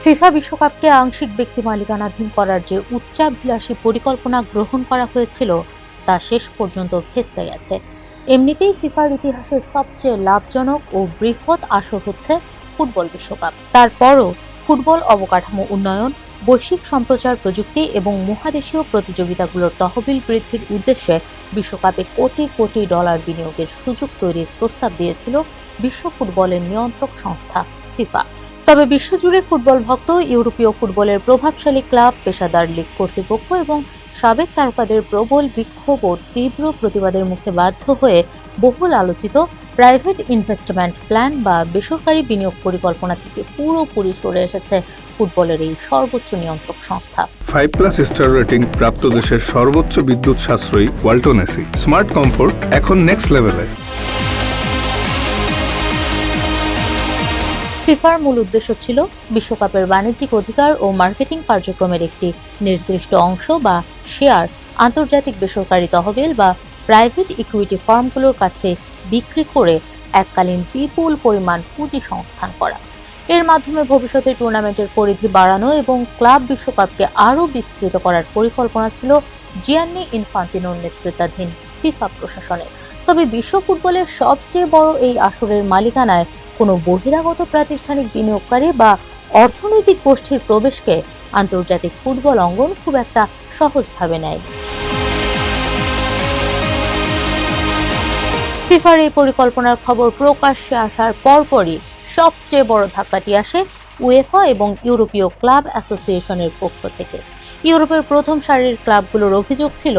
FIFA বিশ্বকাপকে আংশিক ব্যক্তি মালিকানাধীন করার যে উচ্চাভিলাষী পরিকল্পনা গ্রহণ করা হয়েছিল তা শেষ পর্যন্ত ভেস্তে গেছে। এমনিতেই ফিফার ইতিহাসের সবচেয়ে লাভজনক ও বৃহৎ আসর হচ্ছে ফুটবল বিশ্বকাপ। তারপরও ফুটবল অবকাঠামো উন্নয়ন, বৈশ্বিক সম্প্রচার প্রযুক্তি এবং মহাদেশীয় প্রতিযোগিতাগুলোর তহবিল বৃদ্ধির উদ্দেশ্যে বিশ্বকাপে কোটি কোটি ডলার বিনিয়োগের সুযোগ তৈরির প্রস্তাব দিয়েছিল বিশ্ব ফুটবলের নিয়ন্ত্রক সংস্থা ফিফা। তবে বিশ্বজুড়ে ফুটবল ভক্ত, ইউরোপীয় ফুটবলের প্রভাবশালী ক্লাব, পেশাদার লীগ কর্তৃপক্ষ এবং সাবেক তারকাদের প্রবল বিক্ষোভ ও তীব্র প্রতিবাদের মুখে বাধ্য হয়ে বহুল আলোচিত প্রাইভেট ইনভেস্টমেন্ট প্ল্যান বা বেসরকারি বিনিয়োগ পরিকল্পনা থেকে পুরোপুরি সরে এসেছে ফুটবলের এই সর্বোচ্চ নিয়ন্ত্রক সংস্থা। 5+ স্টার রেটিং প্রাপ্ত দেশের সর্বোচ্চ বিদ্যুৎ সাশ্রয়ী ওয়ালটন এসি স্মার্ট কমফোর্ট এখন নেক্সট লেভেলে। ফিফার মূল উদ্দেশ্য ছিল বিশ্বকাপের বাণিজ্যিক অধিকার ও মার্কেটিং কার্যক্রমের একটি নির্দিষ্ট অংশ বা শেয়ার আন্তর্জাতিক বেসরকারি তহবিল বা প্রাইভেট ইকুইটি ফার্মগুলোর কাছে বিক্রি করে এককালীন বিপুল পরিমাণ পুঁজি সংস্থান করা। এর মাধ্যমে ভবিষ্যতে টুর্নামেন্টের পরিধি বাড়ানো এবং ক্লাব বিশ্বকাপকে আরও বিস্তৃত করার পরিকল্পনা ছিল জিয়ান্নি ইনফান্তিনোর নেতৃত্বাধীন ফিফা প্রশাসনের। তবে বিশ্ব ফুটবলের সবচেয়ে বড় এই আসরের মালিকানায় কোনো বহিরাগত প্রাতিষ্ঠানিক বিনিয়োগকারী বা অর্থনৈতিক গোষ্ঠীর প্রবেশকে আন্তর্জাতিক ফুটবল অঙ্গন খুব একটা সহজভাবে নেয়। ফিফার এই পরিকল্পনার খবর প্রকাশ্যে আসার পরপরই সবচেয়ে বড় ধাক্কাটি আসে উয়েফা এবং ইউরোপীয় ক্লাব অ্যাসোসিয়েশনের পক্ষ থেকে। ইউরোপের প্রথম সারির ক্লাবগুলোর অভিযোগ ছিল,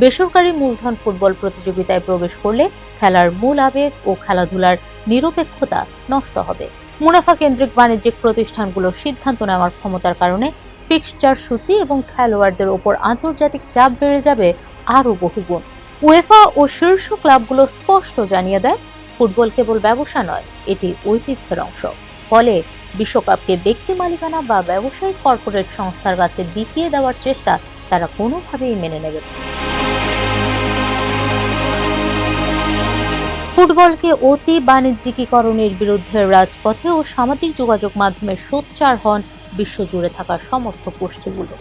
বেসরকারি মূলধন ফুটবল প্রতিযোগিতায় প্রবেশ করলে খেলার মূল আবেগ ও খেলাধুলার নিরপেক্ষতা নষ্ট হবে। মুনাফা কেন্দ্রিক বাণিজ্যিক প্রতিষ্ঠানগুলোর সিদ্ধান্ত নেওয়ার ক্ষমতার কারণে ফিক্সচার সূচি এবং খেলোয়াড়দের ওপর আন্তর্জাতিক চাপ বেড়ে যাবে আরও বহুগুণ। উয়েফা ও শীর্ষ ক্লাবগুলো স্পষ্ট জানিয়ে দেয়, ফুটবল কেবল ব্যবসা নয়, এটি ঐতিহ্যের অংশ। ফলে বিশ্বকাপকে ব্যক্তি মালিকানা বা ব্যবসায়িক কর্পোরেট সংস্থার কাছে বিকিয়ে দেওয়ার চেষ্টা তারা কোনোভাবেই মেনে নেবে না। ফুটবলকে অতি বাণিজ্যিকীকরণের বিরুদ্ধে রাজপথে ও সামাজিক যোগাযোগ মাধ্যমে সোচ্চার হন বিশ্বজুড়ে থাকা সমর্থক গোষ্ঠীগুলো।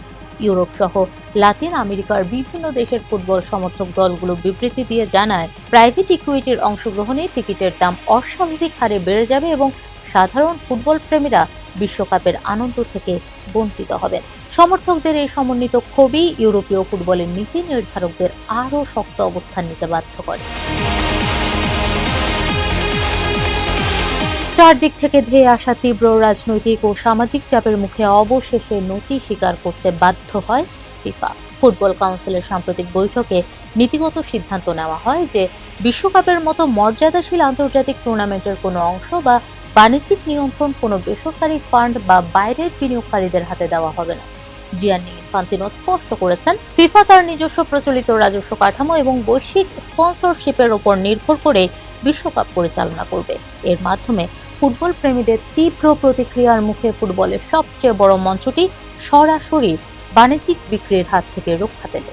ইউরোপ সহ লাতিন আমেরিকার বিভিন্ন দেশের ফুটবল সমর্থক দলগুলো বিবৃতি দিয়ে জানায়, প্রাইভেট ইকুইটির অংশগ্রহণে টিকিটের দাম অস্বাভাবিক হারে বেড়ে যাবে এবং সাধারণ ফুটবল প্রেমীরা বিশ্বকাপের আনন্দ থেকে বঞ্চিত হবেন। সমর্থকদের এই সমন্বিত ক্ষোভই ইউরোপীয় ফুটবলের নীতি নির্ধারকদের আরও শক্ত অবস্থান নিতে বাধ্য করে। চারদিক থেকে ধেয়ে আসা তীব্র রাজনৈতিক ও সামাজিক চাপের মুখে অবশেষে নতি স্বীকার করতে বাধ্য হয় ফিফা। ফুটবল কাউন্সিলের সাম্প্রতিক বৈঠকে নীতিগত সিদ্ধান্ত নেওয়া হয় যে বিশ্বকাপের মতো মর্যাদাশীল আন্তর্জাতিক টুর্নামেন্টের কোনো অংশ বা বাণিজ্যিক নিয়ন্ত্রণ কোনো বেসরকারি ফান্ড বা বাইরের বিনিয়োগকারীদের হাতে দেওয়া হবে না। জিয়ান্নি ইনফান্তিনো স্পষ্ট করেছেন, ফিফা তার নিজস্ব প্রচলিত রাজস্ব কাঠামো এবং বৈশ্বিক স্পন্সরশিপের উপর নির্ভর করে বিশ্বকাপ পরিচালনা করবে। এর মাধ্যমে ফুটবল প্রেমীদের তীব্র প্রতিক্রিয়ার মুখে ফুটবলের সবচেয়ে বড় মঞ্চটি সরাসরি বাণিজ্যিক বিক্রির হাত থেকে রক্ষা পেল।